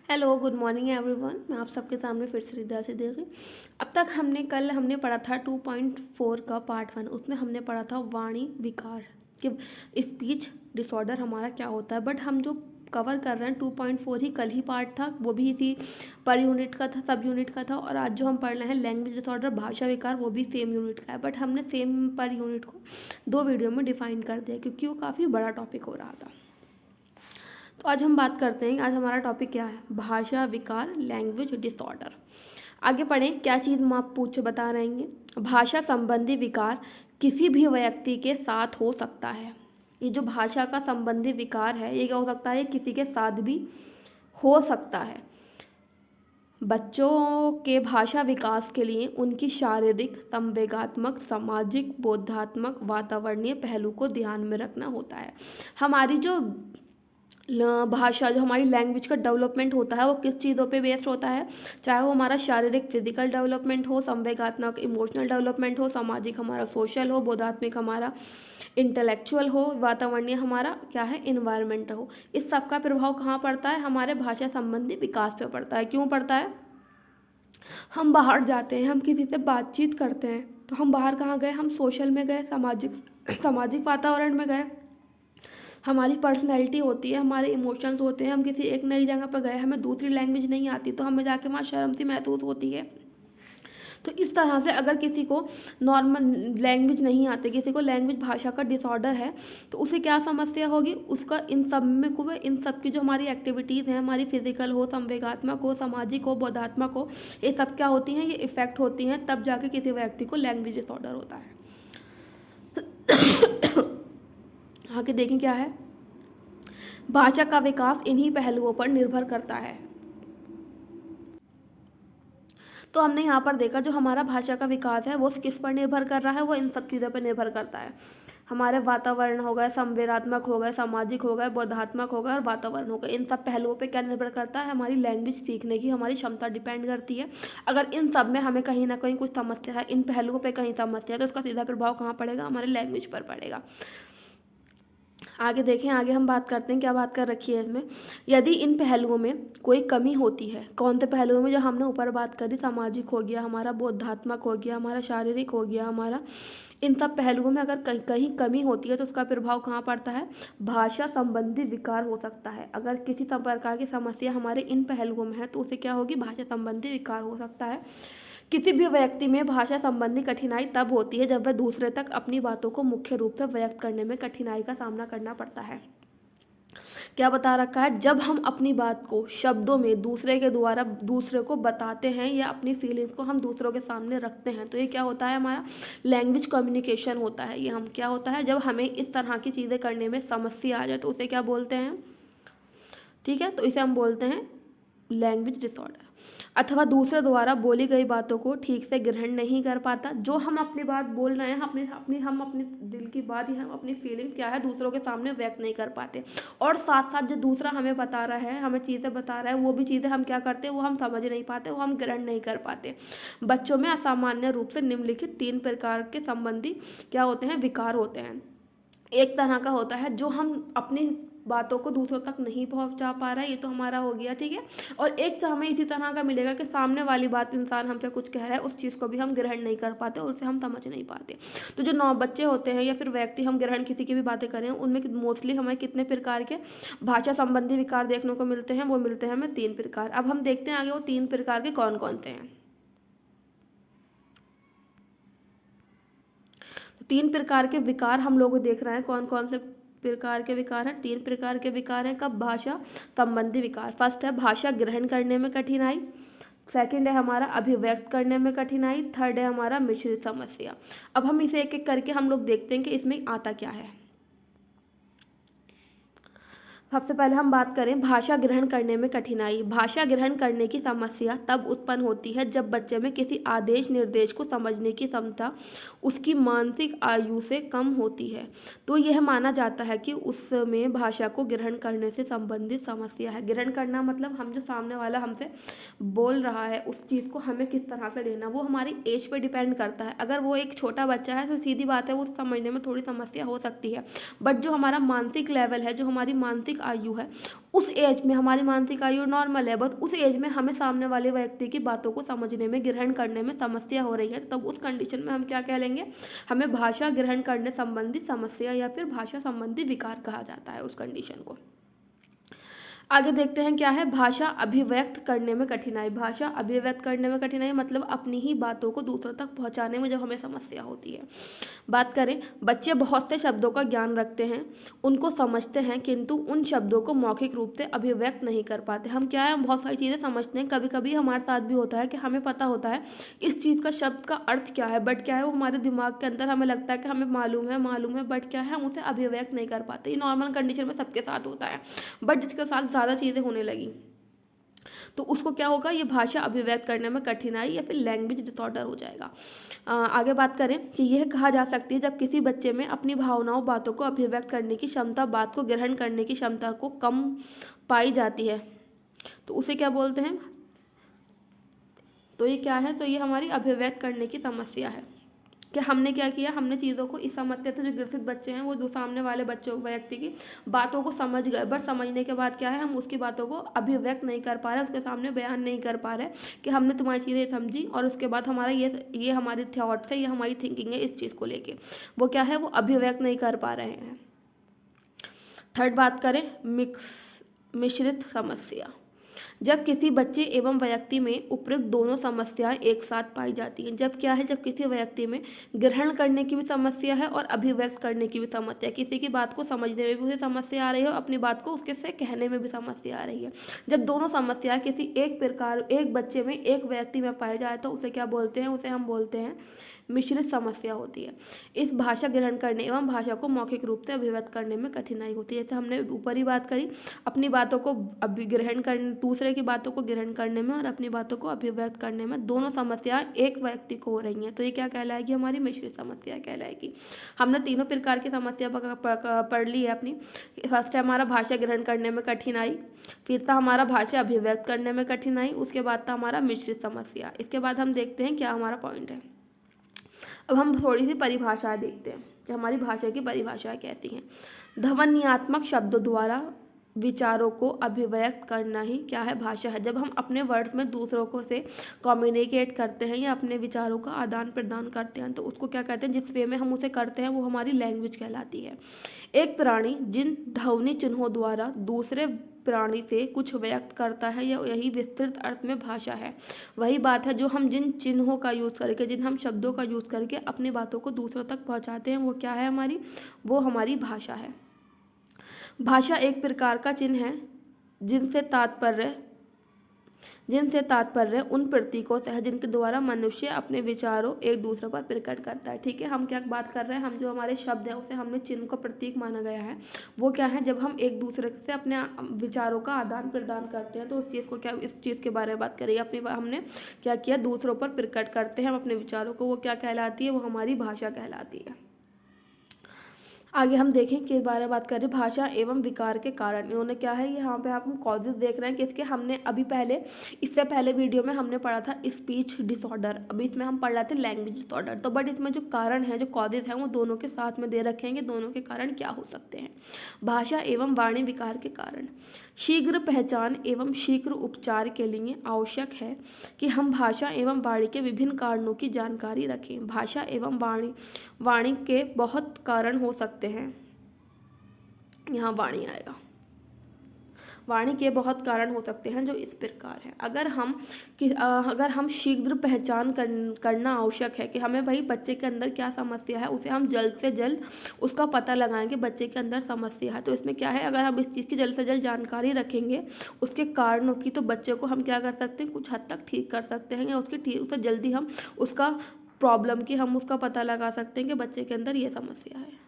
Hello, good morning everyone. मैं आप सबके सामने फिर से रिद्धा सिद्दीकी। अब तक कल हमने पढ़ा था 2.4 का पार्ट 1। उसमें हमने पढ़ा था वाणी विकार कि स्पीच डिसऑर्डर हमारा क्या होता है। बट हम जो कवर कर रहे हैं 2.4 ही कल ही पार्ट था, वो भी इसी पर यूनिट का था, सब यूनिट का था। और आज जो हम पढ़ रहे हैं लैंग्वेज डिसऑर्डर भाषा विकार, वो भी सेम यूनिट का है। बट हमने सेम पर यूनिट को दो वीडियो में डिफाइन कर दिया क्योंकि वो काफ़ी बड़ा टॉपिक हो रहा था। तो आज हम बात करते हैं, आज हमारा टॉपिक क्या है, भाषा विकार, लैंग्वेज डिसऑर्डर। आगे पढ़ें, क्या चीज़ हम आप पूछ बता रहे हैं। भाषा संबंधी विकार किसी भी व्यक्ति के साथ हो सकता है। ये जो भाषा का संबंधी विकार है, ये क्या हो सकता है, किसी के साथ भी हो सकता है। बच्चों के भाषा विकास के लिए उनकी शारीरिक, संवेगात्मक, सामाजिक, बोधात्मक, वातावरणीय पहलू को ध्यान में रखना होता है। हमारी जो भाषा, जो हमारी लैंग्वेज का डेवलपमेंट होता है, वो किस चीज़ों पे बेस्ड होता है। चाहे वो हमारा शारीरिक फिजिकल डेवलपमेंट हो, संवेगात्मक इमोशनल डेवलपमेंट हो, सामाजिक हमारा सोशल हो, बोधात्मिक हमारा इंटेलेक्चुअल हो, वातावरणीय हमारा क्या है, इन्वायरमेंट हो। इस सब का प्रभाव कहाँ पड़ता है, हमारे भाषा संबंधी विकास पे पड़ता है। क्यों पड़ता है, हम बाहर जाते हैं, हम किसी से बातचीत करते हैं, तो हम बाहर कहाँ गए, हम सोशल में गए, सामाजिक वातावरण में गए। हमारी पर्सनैलिटी होती है, हमारे इमोशंस होते हैं। हम किसी एक नई जगह पर गए, हमें दूसरी लैंग्वेज नहीं आती, तो हमें जाके वहाँ शर्म सी महसूस होती है। तो इस तरह से अगर किसी को नॉर्मल लैंग्वेज नहीं आती, किसी को लैंग्वेज भाषा का डिसऑर्डर है, तो उसे क्या समस्या होगी, उसका इन सब में को इन सब की जो हमारी एक्टिविटीज़ हैं, हमारी फिजिकल हो, संवेगात्मक हो, सामाजिक हो, बोधात्मक हो, ये सब क्या होती हैं, ये इफेक्ट होती हैं। तब जाके किसी व्यक्ति को लैंग्वेज डिसऑर्डर होता है। आगे देखें क्या है, भाषा का विकास इन्हीं पहलुओं पर निर्भर करता है। तो हमने यहाँ पर देखा, जो हमारा भाषा का विकास है वो किस पर निर्भर कर रहा है, वो इन सब चीज़ों पर निर्भर करता है। हमारे वातावरण हो गए, संवेदात्मक हो गए, सामाजिक हो गए, बोधात्मक हो गए और वातावरण हो गए। इन सब पहलुओं पे क्या निर्भर करता है, हमारी लैंग्वेज सीखने की हमारी क्षमता डिपेंड करती है। अगर इन सब में हमें कहीं ना कहीं कुछ समस्या है, इन पहलुओं पे कहीं समस्या है, तो उसका सीधा प्रभाव कहाँ पड़ेगा, हमारे लैंग्वेज पर पड़ेगा। आगे देखें, आगे हम बात करते हैं, क्या बात कर रखी है इसमें। यदि इन पहलुओं में कोई कमी होती है, कौन से पहलुओं में, जो हमने ऊपर बात करी, सामाजिक हो गया हमारा, बोधात्मक हो गया हमारा, शारीरिक हो गया हमारा, इन सब पहलुओं में अगर कहीं कहीं कमी होती है, तो उसका प्रभाव कहाँ पड़ता है, भाषा संबंधी विकार हो सकता है। अगर किसी प्रकार की समस्या हमारे इन पहलुओं में है, तो उसे क्या होगी, भाषा संबंधी विकार हो सकता है। किसी भी व्यक्ति में भाषा संबंधी कठिनाई तब होती है जब वह दूसरे तक अपनी बातों को मुख्य रूप से व्यक्त करने में कठिनाई का सामना करना पड़ता है। क्या बता रखा है, जब हम अपनी बात को शब्दों में दूसरे के द्वारा दूसरे को बताते हैं, या अपनी फीलिंग्स को हम दूसरों के सामने रखते हैं, तो ये क्या होता है, हमारा लैंग्वेज कम्युनिकेशन होता है। ये हम क्या होता है, जब हमें इस तरह की चीज़ें करने में समस्या आ जाए, तो उसे क्या बोलते हैं, ठीक है, तो इसे हम बोलते हैं लैंग्वेज डिसऑर्डर। अथवा दूसरे द्वारा बोली गई बातों को ठीक से ग्रहण नहीं कर पाता। जो हम अपनी बात बोल रहे हैं, हम अपनी दिल की बात या हम अपनी फीलिंग क्या है, दूसरों के सामने व्यक्त नहीं कर पाते। और साथ साथ जो दूसरा हमें बता रहा है, हमें चीज़ें बता रहा है, वो भी चीज़ें हम क्या करते हैं, वो हम समझ नहीं पाते, वो हम ग्रहण नहीं कर पाते। बच्चों में असामान्य रूप से निम्नलिखित 3 प्रकार के संबंधी क्या होते हैं, विकार होते हैं। एक तरह का होता है जो हम अपनी बातों को दूसरों तक नहीं पहुंचा पा रहा है, ये तो हमारा हो गया, ठीक है। और एक तो हमें इसी तरह का मिलेगा कि सामने वाली बात, इंसान हमसे कुछ कह रहा है, उस चीज़ को भी हम ग्रहण नहीं कर पाते और उसे हम समझ नहीं पाते। तो जो 9 बच्चे होते हैं या फिर व्यक्ति, हम ग्रहण किसी की भी बातें करें, उनमें मोस्टली हमें कितने प्रकार के भाषा संबंधी विकार देखने को मिलते हैं, वो मिलते हैं हमें 3 प्रकार। अब हम देखते हैं आगे वो 3 प्रकार के कौन कौन से हैं। 3 प्रकार के विकार हम लोग देख रहे हैं, कौन कौन से प्रकार के विकार हैं, 3 प्रकार के विकार हैं। कब, भाषा संबंधी विकार। फर्स्ट है भाषा ग्रहण करने में कठिनाई, सेकंड है हमारा अभिव्यक्त करने में कठिनाई, थर्ड है हमारा मिश्रित समस्या। अब हम इसे एक एक करके हम लोग देखते हैं कि इसमें आता क्या है। सबसे पहले हम बात करें भाषा ग्रहण करने में कठिनाई। भाषा ग्रहण करने की समस्या तब उत्पन्न होती है जब बच्चे में किसी आदेश निर्देश को समझने की क्षमता उसकी मानसिक आयु से कम होती है। तो यह माना जाता है कि उसमें भाषा को ग्रहण करने से संबंधित समस्या है। ग्रहण करना मतलब हम जो सामने वाला हमसे बोल रहा है, उस चीज़ को हमें किस तरह से लेना, वो हमारी एज पे डिपेंड करता है। अगर वो एक छोटा बच्चा है तो सीधी बात है, वो समझने में थोड़ी समस्या हो सकती है। बट जो हमारा मानसिक लेवल है, जो हमारी मानसिक मानसिक आयु है, उस एज में हमारी मानसिक आयु नॉर्मल है, बस उस एज में हमें सामने वाले व्यक्ति की बातों को समझने में, ग्रहण करने में समस्या हो रही है, तब उस कंडीशन में हम क्या कह लेंगे, हमें भाषा ग्रहण करने संबंधी समस्या या फिर भाषा संबंधी विकार कहा जाता है उस कंडीशन को। आगे देखते हैं क्या है, भाषा अभिव्यक्त करने में कठिनाई। भाषा अभिव्यक्त करने में कठिनाई मतलब अपनी ही बातों को दूसरों तक पहुंचाने में जब हमें समस्या होती है। बात करें, बच्चे बहुत से शब्दों का ज्ञान रखते हैं, उनको समझते हैं, किंतु उन शब्दों को मौखिक रूप से अभिव्यक्त नहीं कर पाते। हम क्या है, हम बहुत सारी चीज़ें समझते हैं, कभी कभी हमारे साथ भी होता है कि हमें पता होता है इस चीज़ का शब्द का अर्थ क्या है, बट क्या है वो हमारे दिमाग के अंदर हमें लगता है कि हमें मालूम है, बट क्या है हम उसे अभिव्यक्त नहीं कर पाते। ये नॉर्मल कंडीशन में सबके साथ होता है, बट जिसके साथ ज़्यादा चीज़ें होने लगी तो उसको क्या होगा, ये भाषा अभिव्यक्त करने में कठिनाई या फिर लैंग्वेज डिसऑर्डर हो जाएगा। आगे बात करें कि यह कहा जा सकती है जब किसी बच्चे में अपनी भावनाओं, बातों को अभिव्यक्त करने की क्षमता, बात को ग्रहण करने की क्षमता को कम पाई जाती है, तो उसे क्या बोलते हैं, तो ये क्या है, तो ये हमारी अभिव्यक्त करने की समस्या है कि हमने क्या किया, हमने चीज़ों को इस समस्या से, जो ग्रसित बच्चे हैं वो जो सामने वाले बच्चों व्यक्ति की बातों को समझ गए, बट समझने के बाद क्या है, हम उसकी बातों को अभिव्यक्त नहीं कर पा रहे, उसके सामने बयान नहीं कर पा रहे कि हमने तुम्हारी चीज़ें समझी और उसके बाद हमारा ये हमारी थॉट्स है, ये हमारी थिंकिंग है इस चीज़ को लेके, वो क्या है, वो अभिव्यक्त नहीं कर पा रहे हैं। थर्ड बात करें, मिश्रित समस्या। जब किसी बच्चे एवं व्यक्ति में उपयुक्त दोनों समस्याएं एक साथ पाई जाती हैं। जब क्या है, जब किसी व्यक्ति में ग्रहण करने की भी समस्या है और अभिव्यक्त करने की भी समस्या है, किसी की बात को समझने में भी उसे समस्या आ रही है और अपनी बात को उसके से कहने में भी समस्या आ रही है। जब दोनों समस्याएं किसी एक बच्चे में, एक व्यक्ति में पाई जाए तो उसे क्या बोलते हैं, उसे हम बोलते हैं मिश्रित समस्या होती है। इस भाषा ग्रहण करने एवं भाषा को मौखिक रूप से अभिव्यक्त करने में कठिनाई होती है। जैसे हमने ऊपर ही बात करी, अपनी बातों को ग्रहण करने, दूसरे की बातों को ग्रहण करने में और अपनी बातों को अभिव्यक्त करने में दोनों समस्याएं एक व्यक्ति को हो रही हैं, तो ये क्या कहलाएगी, हमारी मिश्रित समस्या कहलाएगी। हमने तीनों प्रकार की समस्या पढ़ ली है अपनी। फर्स्ट है हमारा भाषा ग्रहण करने में कठिनाई, फिर था हमारा भाषा अभिव्यक्त करने में कठिनाई, उसके बाद था हमारा मिश्रित समस्या। इसके बाद हम देखते हैं क्या हमारा पॉइंट है। अब हम थोड़ी सी परिभाषाएं देखते हैं कि हमारी भाषा की परिभाषाएं कहती हैं। ध्वन्यात्मक शब्दों द्वारा विचारों को अभिव्यक्त करना ही क्या है, भाषा है। जब हम अपने वर्ड्स में दूसरों को से कम्युनिकेट करते हैं या अपने विचारों का आदान प्रदान करते हैं तो उसको क्या कहते हैं, जिस वे में हम उसे करते हैं वो हमारी लैंग्वेज कहलाती है। एक प्राणी जिन ध्वनि चिन्हों द्वारा दूसरे प्राणी से कुछ व्यक्त करता है या यही विस्तृत अर्थ में भाषा है। वही बात है जो हम जिन चिन्हों का यूज़ करके, जिन हम शब्दों का यूज़ करके अपनी बातों को दूसरों तक पहुंचाते हैं, वो क्या है हमारी, वो हमारी भाषा है। भाषा एक प्रकार का चिन्ह है जिनसे तात्पर्य उन प्रतीकों से है जिनके द्वारा मनुष्य अपने विचारों एक दूसरे पर प्रकट करता है। ठीक है, हम क्या बात कर रहे हैं, हम जो हमारे शब्द हैं उसे हमने चिन्ह को प्रतीक माना गया है। वो क्या है, जब हम एक दूसरे से अपने विचारों का आदान प्रदान करते हैं तो उस चीज़ को क्या, इस चीज़ के बारे में बात करेंगे, हमने क्या किया, दूसरों पर प्रकट करते हैं हम अपने विचारों को, वो क्या कहलाती है, वो हमारी भाषा कहलाती है। आगे हम देखें किस बारे में बात करें, भाषा एवं विकार के कारण। इन्होंने क्या है, यहाँ पे आप कॉजेज देख रहे हैं किसके, हमने अभी इससे पहले वीडियो में हमने पढ़ा था स्पीच डिसऑर्डर, अभी इसमें हम पढ़ रहे थे लैंग्वेज डिसऑर्डर। तो बट इसमें जो कारण है, जो कॉजेज हैं वो दोनों के साथ में दे रखे हैं, दोनों के कारण क्या हो सकते हैं। भाषा एवं वाणी विकार के कारण। शीघ्र पहचान एवं शीघ्र उपचार के लिए आवश्यक है कि हम भाषा एवं वाणी के विभिन्न कारणों की जानकारी रखें। भाषा एवं वाणी के बहुत कारण हो सकते हैं, यहाँ वाणी आएगा। वाणी के बहुत कारण हो सकते हैं जो इस प्रकार है। अगर हम शीघ्र पहचान करना आवश्यक है कि हमें भाई बच्चे के अंदर क्या समस्या है, उसे हम जल्द से जल्द उसका पता लगाएं कि बच्चे के अंदर समस्या है। तो इसमें क्या है, अगर हम इस चीज़ की जल्द से जल्द जानकारी रखेंगे उसके कारणों की, तो बच्चे को हम क्या कर सकते हैं, कुछ हद तक ठीक कर सकते हैं या उससे जल्दी हम उसका प्रॉब्लम की हम उसका पता लगा सकते हैं कि बच्चे के अंदर ये समस्या है।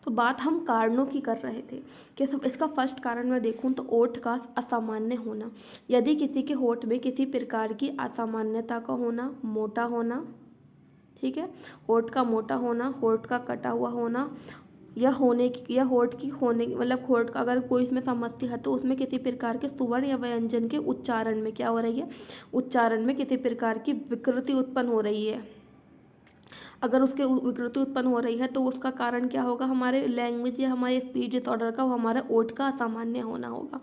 तो बात हम कारणों की कर रहे थे कि इसका फर्स्ट कारण मैं देखूं तो ओठ का असामान्य होना। यदि किसी के होठ में किसी प्रकार की असामान्यता का होना, मोटा होना, ठीक है, होठ का मोटा होना, होठ का कटा हुआ होना, या होठ का अगर कोई इसमें समस्या है तो उसमें किसी प्रकार के सुवर्ण या व्यंजन के उच्चारण में क्या हो रही है, उच्चारण में किसी प्रकार की विकृति उत्पन्न हो रही है। अगर उसके विकृति उत्पन्न हो रही है तो उसका कारण क्या होगा, हमारे लैंग्वेज या हमारे स्पीच डिसऑर्डर का, वो हमारा ओठ का असामान्य होना होगा।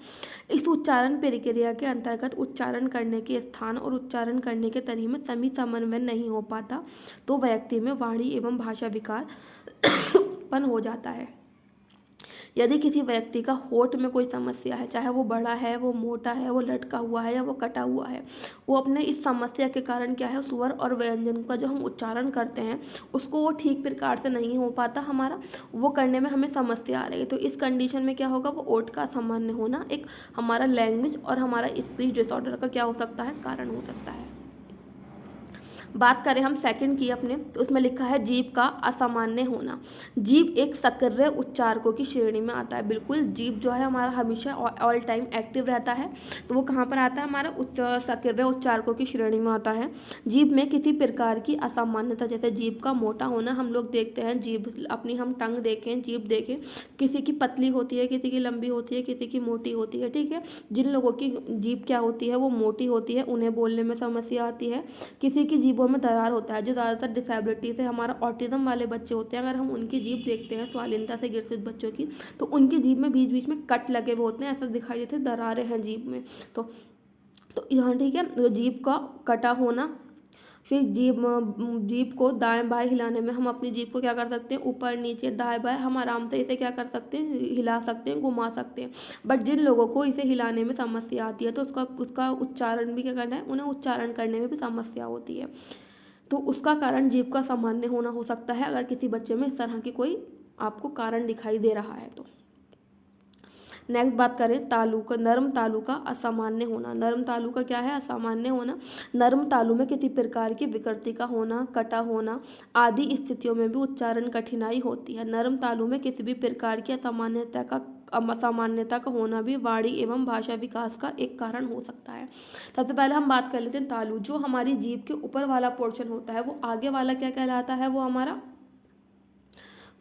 इस उच्चारण प्रक्रिया के अंतर्गत उच्चारण करने के स्थान और उच्चारण करने के तरीके में समी समन्वय नहीं हो पाता तो व्यक्ति में वाणी एवं भाषा विकार उत्पन्न हो जाता है। यदि किसी व्यक्ति का होठ में कोई समस्या है, चाहे वो बड़ा है, वो मोटा है, वो लटका हुआ है या वो कटा हुआ है, वो अपने इस समस्या के कारण क्या है, स्वर और व्यंजन का जो हम उच्चारण करते हैं उसको वो ठीक प्रकार से नहीं हो पाता, हमारा वो करने में हमें समस्या आ रही है। तो इस कंडीशन में क्या होगा, वो ओठ का असामान्य होना एक हमारा लैंग्वेज और हमारा स्पीच डिसऑर्डर का क्या हो सकता है, कारण हो सकता है। बात करें हम सेकंड की अपने, तो उसमें लिखा है जीभ का असामान्य होना। जीभ एक सक्रिय उच्चारकों की श्रेणी में आता है। बिल्कुल, जीभ जो है हमारा हमेशा ऑल टाइम एक्टिव रहता है, तो वो कहाँ पर आता है, हमारा सक्रिय उच्चारकों की श्रेणी में आता है। जीभ में किसी प्रकार की असामान्यता, जैसे जीभ का मोटा होना, हम लोग देखते हैं जीभ अपनी, हम टंग देखें, जीभ देखें, किसी की पतली होती है, किसी की लंबी होती है, किसी की मोटी होती है, ठीक है। जिन लोगों की जीभ क्या होती है, वो मोटी होती है, उन्हें बोलने में समस्या आती है। किसी की जीभों में दरार होता है, जो ज़्यादातर डिसेबिलिटी से, हमारा ऑटिज्म वाले बच्चे होते हैं, अगर हम उनकी जीभ देखते हैं स्वाधीनता से ग्रसित बच्चों की, तो उनकी जीभ में बीच बीच में कट लगे हुए होते हैं, ऐसा दिखाई देते हैं, दरारें हैं जीभ में। तो यहाँ ठीक है, तो जीभ का कटा होना। फिर जीभ को दाएं बाएं हिलाने में हम अपनी जीभ को क्या कर सकते हैं, ऊपर नीचे दाएं बाएं हम आराम से इसे क्या कर सकते हैं, हिला सकते हैं, घुमा सकते हैं। बट जिन लोगों को इसे हिलाने में समस्या आती है तो उसका उच्चारण भी क्या करना है, उन्हें उच्चारण करने में भी समस्या होती है। तो उसका कारण जीभ का सामान्य होना हो सकता है, अगर किसी बच्चे में इस तरह की कोई आपको कारण दिखाई दे रहा है तो। नेक्स्ट बात करें तालु का, नर्म तालु का असामान्य होना। नर्म तालु का क्या है, असामान्य होना। नर्म तालु में किसी प्रकार की विकृति का होना, कटा होना आदि स्थितियों में भी उच्चारण कठिनाई होती है। नर्म तालु में किसी भी प्रकार की असामान्यता का होना भी वाणी एवं भाषा विकास का एक कारण हो सकता है। सबसे पहले हम बात कर लेते हैं तालु। जो हमारी जीभ के ऊपर वाला पोर्शन होता है, वो आगे वाला क्या कहलाता है, वो हमारा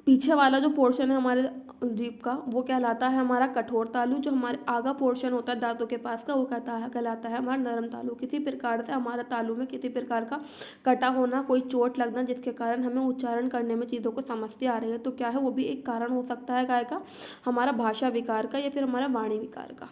पीछे वाला जो पोर्शन है हमारे जीभ का, वो कहलाता है हमारा कठोर तालु। जो हमारे आगा पोर्शन होता है दांतों के पास का, वो कहलाता है हमारा नरम तालु। किसी प्रकार से हमारा तालु में किसी प्रकार का कटा होना, कोई चोट लगना, जिसके कारण हमें उच्चारण करने में चीज़ों को समस्या आ रही है, तो क्या है, वो भी एक कारण हो सकता है काय का, हमारा भाषा विकार का या फिर हमारा वाणी विकार का।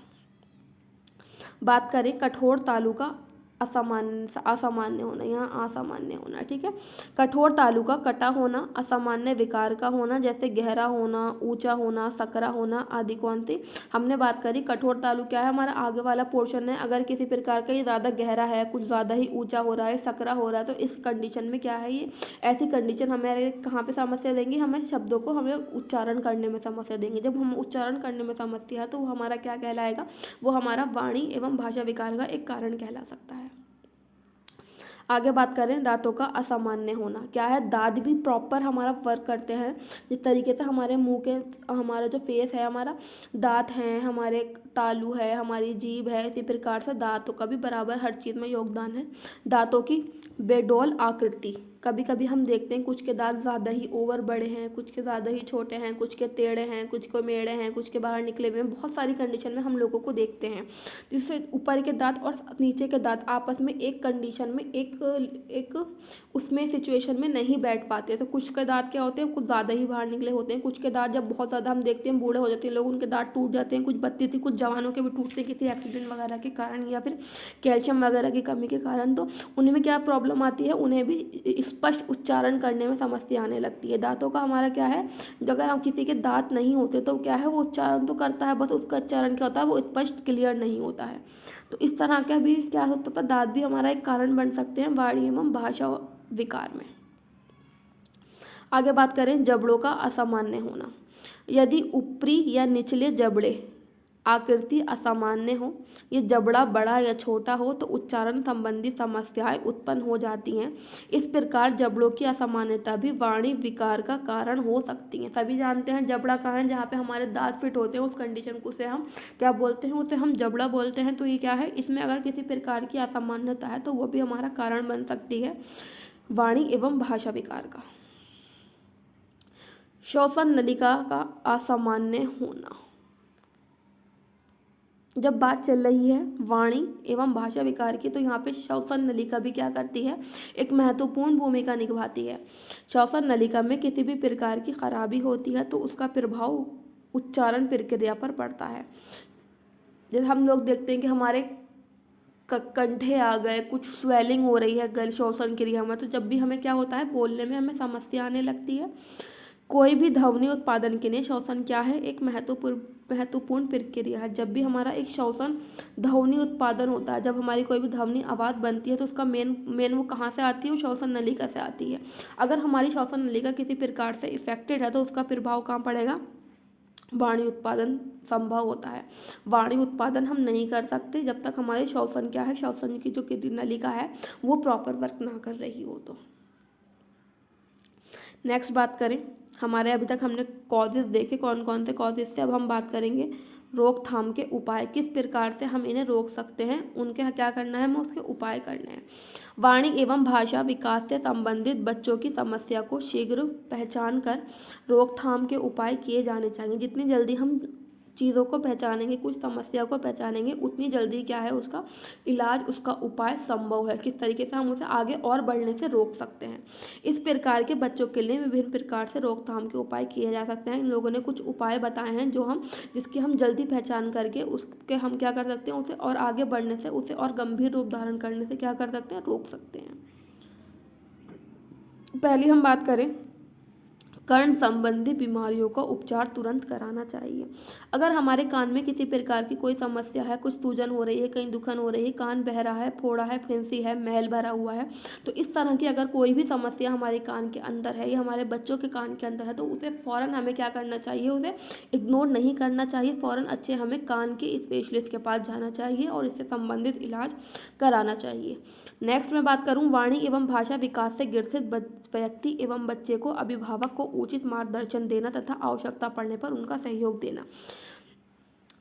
बात करें कठोर तालु का असामान्य होना, यहाँ असामान्य होना, ठीक है। कठोर तालु का कटा होना, असामान्य विकार का होना, जैसे गहरा होना, ऊंचा होना, सकरा होना आदि। कौन सी हमने बात करी, कठोर तालु क्या है, हमारा आगे वाला पोर्शन है, अगर किसी प्रकार का ये ज़्यादा गहरा है, कुछ ज़्यादा ही ऊंचा हो रहा है, सकरा हो रहा है, तो इस कंडीशन में क्या है, ये ऐसी कंडीशन हमें कहाँ पे समस्या देंगी, हमें शब्दों को हमें उच्चारण करने में समस्या देंगे। जब हम उच्चारण करने में समस्या है तो वो हमारा क्या कहलाएगा, वो हमारा वाणी एवं भाषा विकार का एक कारण कहला सकता है। आगे बात करें दांतों का असामान्य होना। क्या है, दांत भी प्रॉपर हमारा वर्क करते हैं, जिस तरीके से हमारे मुंह के, हमारा जो फेस है, हमारा दांत हैं, हमारे तालु है, हमारी जीभ है, इसी प्रकार से दांतों का भी बराबर हर चीज़ में योगदान है। दांतों की बेडोल आकृति, कभी कभी हम देखते हैं कुछ के दांत ज़्यादा ही ओवर बड़े हैं, कुछ के ज़्यादा ही छोटे हैं, कुछ के टेढ़े हैं, कुछ को मेढ़े हैं, कुछ के बाहर निकले हुए हैं। बहुत सारी कंडीशन में हम लोगों को देखते हैं, जिससे ऊपर के दांत और नीचे के दांत आपस में एक कंडीशन में एक उसमें सिचुएशन में नहीं बैठ पाते। तो कुछ के दांत क्या होते हैं, कुछ ज़्यादा ही बाहर निकले होते हैं, कुछ के दांत जब बहुत ज़्यादा हम देखते हैं बूढ़े हो जाते हैं लोग, उनके दांत टूट जाते हैं। कुछ बत्ती थी, कुछ जवानों के भी टूटते हैं किसी एक्सीडेंट वगैरह के कारण या फिर कैल्शियम वगैरह की कमी के कारण। तो उनमें क्या प्रॉब्लम आती है, उन्हें भी स्पष्ट उच्चारण करने में समस्या आने लगती है। दांतों का हमारा क्या है, अगर हम किसी के दांत नहीं होते तो क्या है, वो उच्चारण तो करता है, बस उसका उच्चारण क्या होता है, वो स्पष्ट क्लियर नहीं होता है। तो इस तरह का भी क्या होता है, दांत भी हमारा एक कारण बन सकते हैं वाणी एवं भाषा विकार में। आगे बात करें जबड़ों का असामान्य होना। यदि ऊपरी या निचले जबड़े आकृति असामान्य हो, ये जबड़ा बड़ा या छोटा हो, तो उच्चारण संबंधी समस्याएं उत्पन्न हो जाती हैं। इस प्रकार जबड़ों की असामान्यता भी वाणी विकार का कारण हो सकती है। सभी जानते हैं जबड़ा कहाँ है, जहाँ पे हमारे दांत फिट होते हैं, उस कंडीशन को से हम क्या बोलते हैं, उसे हम जबड़ा बोलते हैं। तो ये क्या है, इसमें अगर किसी प्रकार की असामान्यता है तो वो भी हमारा कारण बन सकती है वाणी एवं भाषा विकार का। श्वसन नलिका का असामान्य होना, जब बात चल रही है वाणी एवं भाषा विकार की, तो यहाँ पे श्वसन नलिका भी क्या करती है, एक महत्वपूर्ण भूमिका निभाती है। श्वसन नलिका में किसी भी प्रकार की खराबी होती है तो उसका प्रभाव उच्चारण प्रक्रिया पर पड़ता है। जैसे हम लोग देखते हैं कि हमारे कंठे आ गए, कुछ स्वेलिंग हो रही है गल श्वसन क्रिया में, तो जब भी हमें क्या होता है, बोलने में हमें समस्या आने लगती है। कोई भी ध्वनि उत्पादन के लिए श्वसन क्या है, एक महत्वपूर्ण प्रक्रिया है। जब भी हमारा एक श्वसन ध्वनि उत्पादन होता है, जब हमारी कोई भी ध्वनि आवाज़ बनती है तो उसका मेन वो कहाँ से आती है, वो श्वसन नलिका से आती है। अगर हमारी श्वसन नलिका किसी प्रकार से इफेक्टेड है तो उसका प्रभाव कहाँ पड़ेगा, वाणी उत्पादन संभव होता है। वाणी उत्पादन हम नहीं कर सकते जब तक हमारे श्वसन क्या है, श्वसन की जो नलिका है वो प्रॉपर वर्क ना कर रही हो। तो नेक्स्ट बात करें, हमारे अभी तक हमने कॉजेज देखे कौन कौन से कॉजेज से, अब हम बात करेंगे रोकथाम के उपाय, किस प्रकार से हम इन्हें रोक सकते हैं, उनके क्या करना है, हमें उसके उपाय करने हैं। वाणी एवं भाषा विकास से संबंधित बच्चों की समस्या को शीघ्र पहचान कर रोकथाम के उपाय किए जाने चाहिए। जितनी जल्दी हम चीज़ों को पहचानेंगे, कुछ समस्या को पहचानेंगे, उतनी जल्दी क्या है, उसका इलाज, उसका उपाय संभव है। किस तरीके से हम उसे आगे और बढ़ने से रोक सकते हैं। इस प्रकार के बच्चों के लिए विभिन्न प्रकार से रोकथाम के उपाय किए जा सकते हैं। इन लोगों ने कुछ उपाय बताए हैं जिसकी हम जल्दी पहचान करके उसके हम क्या कर सकते हैं, उसे और आगे बढ़ने से, उसे और गंभीर रूप धारण करने से क्या कर सकते हैं, रोक सकते हैं। पहली हम बात करें, कर्ण संबंधी बीमारियों का उपचार तुरंत कराना चाहिए। अगर हमारे कान में किसी प्रकार की कोई समस्या है, कुछ सूजन हो रही है, कहीं दुखन हो रही है, कान बह रहा है, फोड़ा है, फिंसी है, मैल भरा हुआ है, तो इस तरह की अगर कोई भी समस्या हमारे कान के अंदर है या हमारे बच्चों के कान के अंदर है, तो उसे फ़ौरन हमें क्या करना चाहिए, उसे इग्नोर नहीं करना चाहिए। फ़ौरन हमें कान के स्पेशलिस्ट के पास जाना चाहिए और इससे संबंधित इलाज कराना चाहिए। नेक्स्ट मैं बात करूं, वाणी एवं भाषा विकास से ग्रसित व्यक्ति एवं बच्चे को अभिभावक को उचित मार्गदर्शन देना तथा आवश्यकता पड़ने पर उनका सहयोग देना।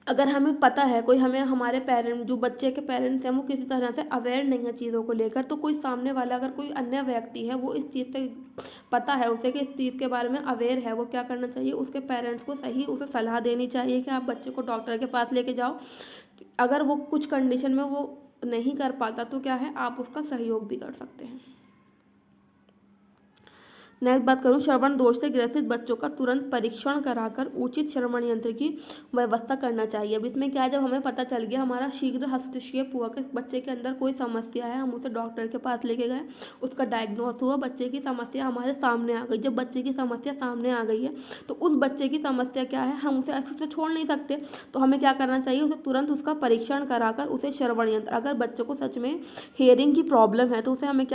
अगर हमें पता है कोई हमारे पेरेंट, जो बच्चे के पेरेंट्स हैं, वो किसी तरह से अवेयर नहीं है चीज़ों को लेकर, तो कोई सामने वाला अगर कोई अन्य व्यक्ति है, वो इस चीज़ से पता है उसे कि इस चीज़ के बारे में अवेयर है, वो क्या करना चाहिए, उसके पेरेंट्स को सही उसे सलाह देनी चाहिए कि आप बच्चे को डॉक्टर के पास लेके जाओ। अगर वो कुछ कंडीशन में वो नहीं कर पाता तो क्या है, आप उसका सहयोग भी कर सकते हैं। नेक्स्ट बात करूं, श्रवण दोष से ग्रसित बच्चों का तुरंत परीक्षण कराकर उचित श्रवण यंत्र की व्यवस्था करना चाहिए। अब इसमें क्या है, जब हमें पता चल गया, हमारा शीघ्र हस्तक्षेप हुआ कि बच्चे के अंदर कोई समस्या है, हम उसे डॉक्टर के पास लेके गए, उसका डायग्नोस हुआ, बच्चे की समस्या हमारे सामने आ गई। जब बच्चे की समस्या सामने आ गई है तो उस बच्चे की समस्या क्या है, हम उसे ऐसे से छोड़ नहीं सकते, तो हमें क्या करना चाहिए, उसे तुरंत उसका परीक्षण कराकर उसे श्रवण यंत्र, अगर बच्चों को सच में हेयरिंग की प्रॉब्लम है तो उसे हमें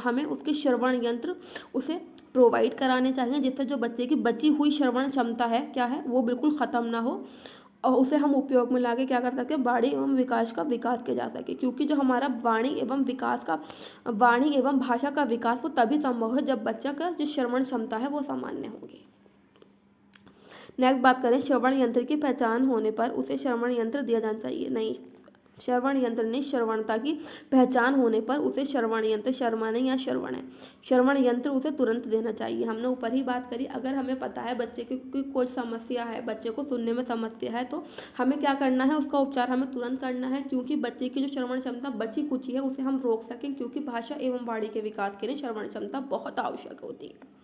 हमें उसके श्रवण यंत्र उसे प्रोवाइड कराने चाहिए, जिससे जो बच्चे की बची हुई श्रवण क्षमता है क्या है, वो बिल्कुल ख़त्म ना हो और उसे हम उपयोग में लाके क्या कर सके, वाणी एवं विकास का विकास किया जा सके। क्योंकि जो हमारा वाणी एवं भाषा का विकास वो तभी संभव है जब बच्चा का जो श्रवण क्षमता है वो सामान्य होगी। नेक्स्ट बात करें, श्रवण यंत्र की पहचान होने पर उसे श्रवण यंत्र दिया जाना चाहिए। नहीं, श्रवण यंत्र नहीं, श्रवणता की पहचान होने पर उसे श्रवण यंत्र, शर्मा नहीं, या श्रवण है, श्रवण यंत्र उसे तुरंत देना चाहिए। हमने ऊपर ही बात करी, अगर हमें पता है बच्चे की कोई समस्या है, बच्चे को सुनने में समस्या है, तो हमें क्या करना है, उसका उपचार हमें तुरंत करना है, क्योंकि बच्चे की जो श्रवण क्षमता बची कुची है उसे हम रोक सकें, क्योंकि भाषा एवं वाणी के विकास के लिए श्रवण क्षमता बहुत आवश्यक होती है।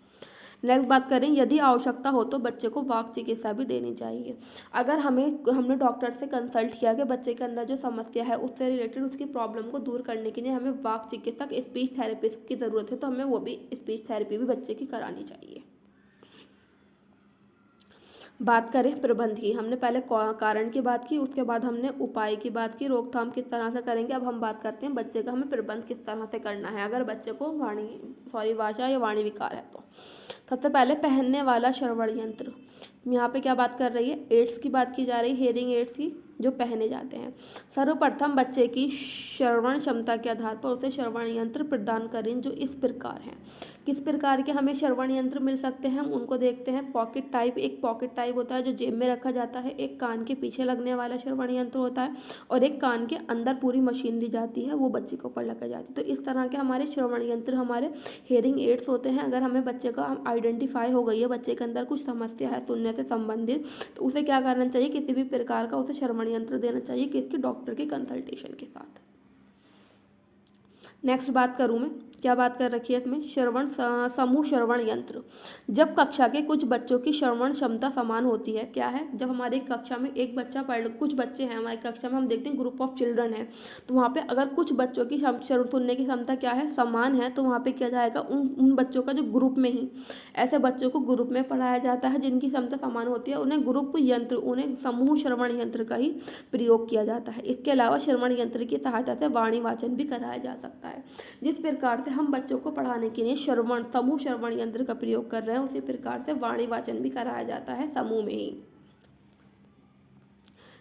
नेक्स्ट बात करें, यदि आवश्यकता हो तो बच्चे को वाक चिकित्सा भी देनी चाहिए। अगर हमने डॉक्टर से कंसल्ट किया कि बच्चे के अंदर जो समस्या है उससे रिलेटेड उसकी प्रॉब्लम को दूर करने के लिए हमें वाक चिकित्सक, स्पीच थेरेपिस्ट की ज़रूरत है, तो हमें वो भी स्पीच थेरेपी भी बच्चे की करानी चाहिए। बात करें प्रबंध की, हमने पहले कारण की बात की, उसके बाद हमने उपाय की बात की, रोकथाम किस तरह से करेंगे। अब हम बात करते हैं बच्चे का हमें प्रबंध किस तरह से करना है अगर बच्चे को भाषा या वाणी विकार है। तो सबसे पहले पहनने वाला श्रवण यंत्र, यहाँ पे क्या बात कर रही है, एड्स की बात की जा रही है, हेयरिंग एड्स की, जो पहने जाते हैं। सर्वप्रथम बच्चे की श्रवण क्षमता के आधार पर उसे श्रवण यंत्र प्रदान करें जो इस प्रकार है। किस प्रकार के हमें श्रवण यंत्र मिल सकते हैं, हम उनको देखते हैं। पॉकेट टाइप, एक पॉकेट टाइप होता है जो जेब में रखा जाता है, एक कान के पीछे लगने वाला श्रवण यंत्र होता है, और एक कान के अंदर पूरी मशीनरी जाती है, वो बच्चे के ऊपर लगाई जाती है। तो इस तरह के हमारे श्रवण यंत्र हमारे हेयरिंग एड्स होते हैं। अगर हमें बच्चे का आइडेंटिफाई हो गई है, बच्चे के अंदर कुछ समस्या है सुनने से संबंधित, तो उसे क्या करना चाहिए, किसी भी प्रकार का उसे श्रवण यंत्र देना चाहिए, किसकी, डॉक्टर के कंसल्टेशन के साथ। नेक्स्ट बात करूँ मैं, क्या बात कर रखी है इसमें, श्रवण समूह श्रवण यंत्र। जब कक्षा के कुछ बच्चों की श्रवण क्षमता समान होती है, क्या है, जब हमारी कक्षा में एक बच्चा कुछ बच्चे हैं हमारी कक्षा में, हम देखते हैं ग्रुप ऑफ चिल्ड्रन है, तो वहाँ पे अगर कुछ बच्चों की सुनने की क्षमता क्या है, समान है, तो वहाँ पे किया जाएगा, उन बच्चों का जो ग्रुप में ही, ऐसे बच्चों को ग्रुप में पढ़ाया जाता है जिनकी क्षमता समान होती है, उन्हें ग्रुप यंत्र, उन्हें समूह श्रवण यंत्र का ही प्रयोग किया जाता है। इसके अलावा श्रवण यंत्र की सहायता से वाणी वाचन भी कराया जा सकता है। जिस प्रकार से हम बच्चों को पढ़ाने के लिए समूह श्रवण यंत्र का प्रयोग कर रहे हैं, उसी प्रकार से वाणी वाचन भी कराया जाता है समूह में ही।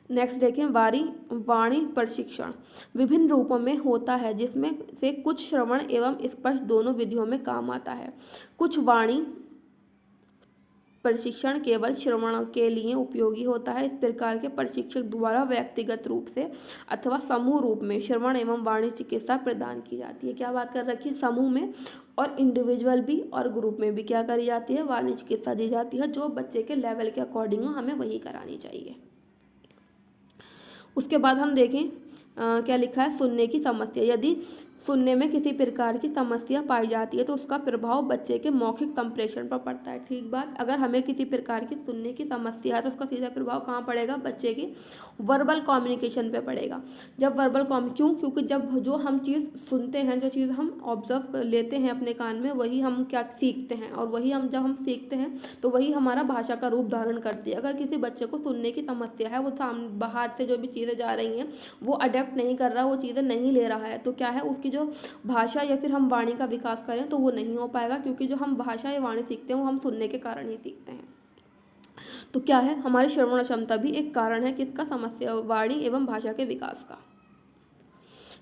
नेक्स्ट देखें, वाणी प्रशिक्षण विभिन्न रूपों में होता है, जिसमें से कुछ श्रवण एवं स्पष्ट दोनों विधियों में काम आता है। कुछ वाणी प्रशिक्षण केवल श्रवण के लिए उपयोगी होता है। इस प्रकार के प्रशिक्षक द्वारा व्यक्तिगत रूप से अथवा समूह रूप में श्रवण एवं वाणी चिकित्सा प्रदान की जाती है। क्या बात कर रखी है, समूह में और इंडिविजुअल भी और ग्रुप में भी क्या करी जाती है, वाणी चिकित्सा दी जाती है। जो बच्चे के लेवल के अकॉर्डिंग हो हमें वही करानी चाहिए। उसके बाद हम देखें क्या लिखा है, सुनने की समस्या। यदि सुनने में किसी प्रकार की समस्या पाई जाती है तो उसका प्रभाव बच्चे के मौखिक संप्रेषण पर पड़ता है। ठीक बात, अगर हमें किसी प्रकार की सुनने की समस्या है तो उसका सीधा प्रभाव कहाँ पड़ेगा, बच्चे की वर्बल कम्युनिकेशन पे पड़ेगा। जब वर्बल क्योंकि जब जो हम चीज़ सुनते हैं, जो चीज़ हम ऑब्जर्व लेते हैं अपने कान में, वही हम क्या सीखते हैं, और वही हम जब हम सीखते हैं तो वही हमारा भाषा का रूप धारण करती है। अगर किसी बच्चे को सुनने की समस्या है, वो बाहर से जो भी चीज़ें जा रही हैं वो अडेप्ट नहीं कर रहा, वो चीज़ें नहीं ले रहा है, तो क्या है, उसकी जो भाषा या फिर हम वाणी का विकास करें तो वो नहीं हो पाएगा, क्योंकि जो हम भाषा या वाणी सीखते हैं वो हम सुनने के कारण ही सीखते हैं। तो क्या है, हमारी श्रवण क्षमता भी एक कारण है किसका, समस्या, वाणी एवं भाषा के विकास का।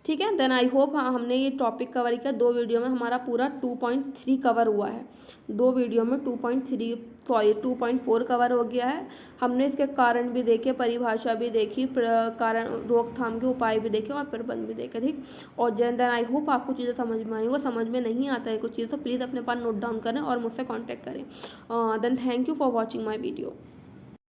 ठीक है, देन आई होप हमने ये टॉपिक कवर किया। 2 वीडियो में हमारा पूरा 2.3 कवर हुआ है। 2 वीडियो में 2.4 कवर हो गया है। हमने इसके कारण भी देखे, परिभाषा भी देखी, कारण रोकथाम के उपाय भी देखे और प्रबंध भी देखे। ठीक, और देन आई होप आपको चीज़ें समझ में आई होगा। समझ में नहीं आता है कुछ चीज़ तो प्लीज़ अपने पास नोट डाउन करें और मुझसे कॉन्टैक्ट करें। Then thank you for watching my video.